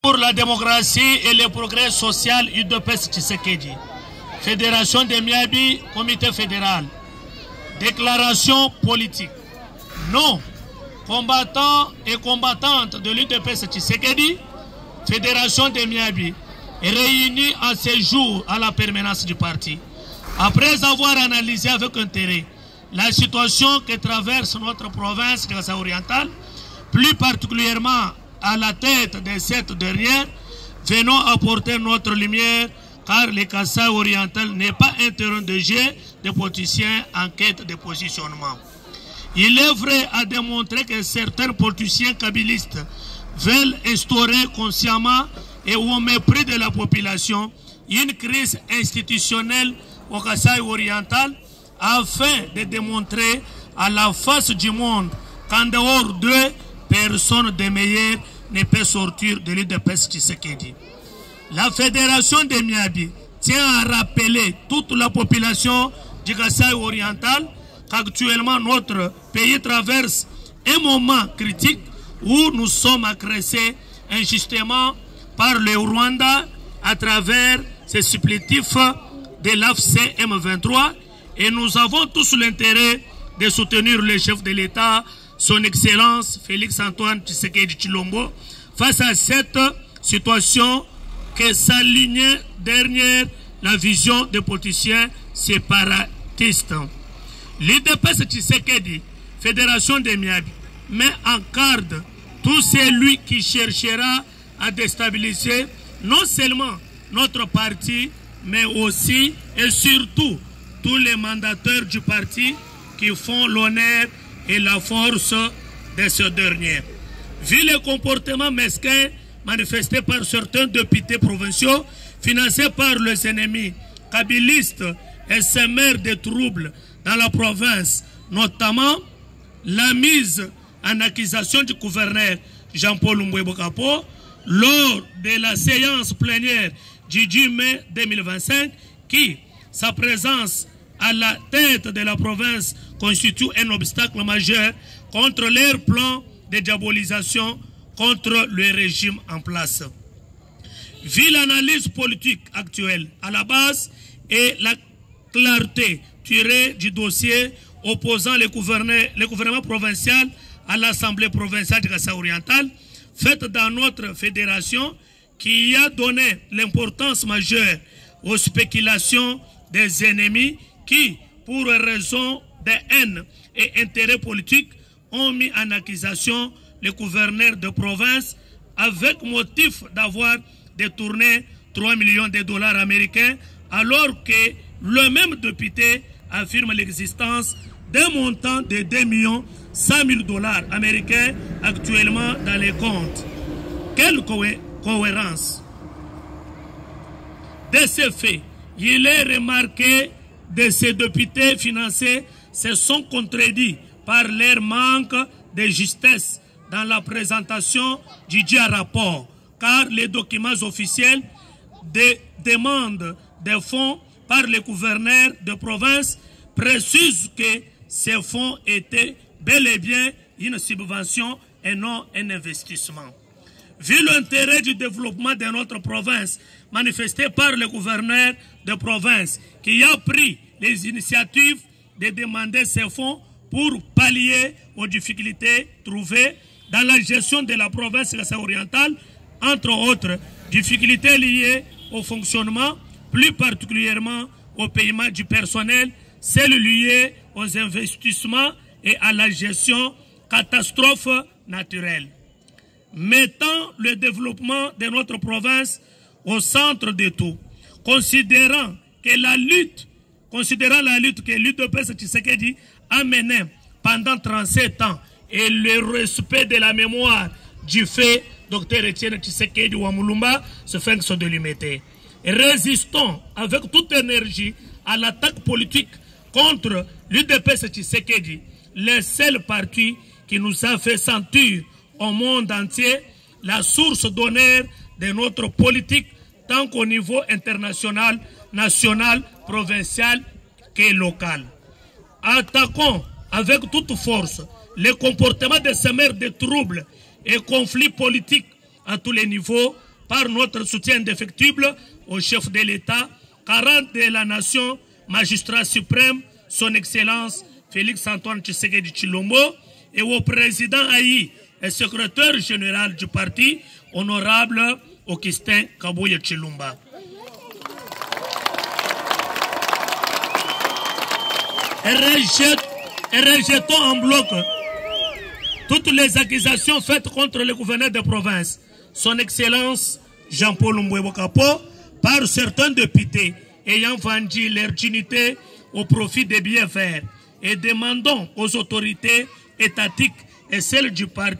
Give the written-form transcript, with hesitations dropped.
Pour la démocratie et le progrès social, UDPS Tshisekedi. Fédération de Miabi, comité fédéral. Déclaration politique. Non. Combattants et combattantes de l'UDPS Tshisekedi, Fédération de Miabi, réunis en séjour à la permanence du parti. Après avoir analysé avec intérêt la situation que traverse notre province de Kasaï orientale, plus particulièrement à la tête de cette dernière, venons apporter notre lumière car le Kasaï oriental n'est pas un terrain de jeu de politiciens en quête de positionnement. Il est vrai à démontrer que certains politiciens kabylistes veulent instaurer consciemment et au mépris de la population une crise institutionnelle au Kasaï oriental afin de démontrer à la face du monde qu'en dehors d'eux, personne de meilleur ne peut sortir de l'UDPS Tshisekedi. La fédération de Miabi tient à rappeler toute la population du Kasaï oriental qu'actuellement notre pays traverse un moment critique où nous sommes agressés injustement par le Rwanda à travers ces supplétifs de l'AFC M23 et nous avons tous l'intérêt de soutenir le chef de l'État, son Excellence Félix-Antoine Tshisekedi Tshilombo, face à cette situation que s'alignait derrière la vision des politiciens séparatistes. L'UDPS Tshisekedi, Fédération de Miabi, met en garde tout celui qui cherchera à déstabiliser non seulement notre parti, mais aussi et surtout tous les mandataires du parti qui font l'honneur et la force de ce dernier. Vu le comportement mesquin manifesté par certains députés provinciaux, financés par les ennemis kabylistes et sémeurs de troubles dans la province, notamment la mise en accusation du gouverneur Jean-Paul Mboué-Bokapo lors de la séance plénière du 10 mai 2025 qui, sa présence à la tête de la province constitue un obstacle majeur contre leur plan de diabolisation contre le régime en place. Vu l'analyse politique actuelle à la base et la clarté tirée du dossier opposant le gouvernement provincial à l'Assemblée provinciale de Kasaï oriental, faite dans notre fédération, qui a donné l'importance majeure aux spéculations des ennemis qui, pour raison de haine et intérêts politiques, ont mis en accusation le gouverneur de province avec motif d'avoir détourné 3 millions de dollars américains, alors que le même député affirme l'existence d'un montant de 2 100 000 dollars américains actuellement dans les comptes. Quelle cohérence! De ce fait, il est remarqué que ces députés financés se sont contredits par leur manque de justesse dans la présentation du dit rapport, car les documents officiels de demande de fonds par le gouverneur de province précisent que ces fonds étaient bel et bien une subvention et non un investissement. Vu l'intérêt du développement de notre province manifesté par le gouverneur de province qui a pris les initiatives de demander ces fonds pour pallier aux difficultés trouvées dans la gestion de la province orientale, entre autres difficultés liées au fonctionnement, plus particulièrement au paiement du personnel, celles liées aux investissements et à la gestion catastrophes naturelles. Mettant le développement de notre province au centre de tout, considérant la lutte que l'UDPS Tshisekedi a menée pendant 37 ans et le respect de la mémoire du fait Dr Etienne Tshisekedi Wamulumba se fait de l'humilité. Résistons avec toute énergie à l'attaque politique contre l'UDPS Tshisekedi, le seul parti qui nous a fait sentir au monde entier la source d'honneur de notre politique tant qu'au niveau international, national, provincial que local. Attaquons avec toute force les comportements de ces maires de troubles et conflits politiques à tous les niveaux par notre soutien indéfectible au chef de l'État, garant de la nation, magistrat suprême, son Excellence Félix-Antoine Tshisekedi Tshilombo, et au président Aïe et secrétaire général du parti, honorable Augustin Kabuye Tshilombo. Et rejetons en bloc toutes les accusations faites contre le gouverneur de province, son Excellence Jean-Paul Mbouebo Kapo, par certains députés ayant vendu leur dignité au profit des biens verts, et demandons aux autorités étatiques et celles du parti